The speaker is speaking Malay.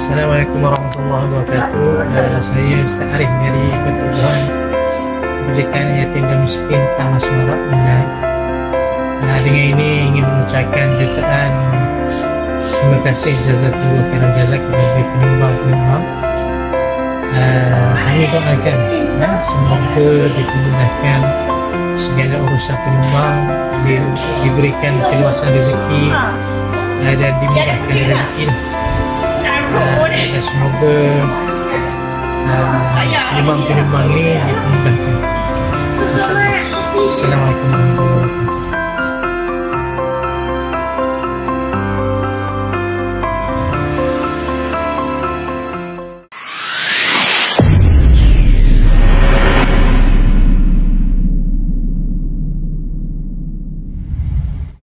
Assalamualaikum warahmatullahi wabarakatuh. Saya Ustaz Arif dari Pertubuhan Kebajikan Yatim dan Miskin Taman Semarak, Brunei. Dengan ini ingin mengucapkan jutaan terima kasih jazakallahu khairan jazak kepada penyumbang-penyumbang. Kami doakan semoga dipermudahkan segala urusan penyumbang, diberikan keluasan rezeki dan dimudahkan rezeki. Dan semoga penyumbang-penyumbang ini dipermudahkan. Assalamualaikum warahmatullahi wabarakatuh.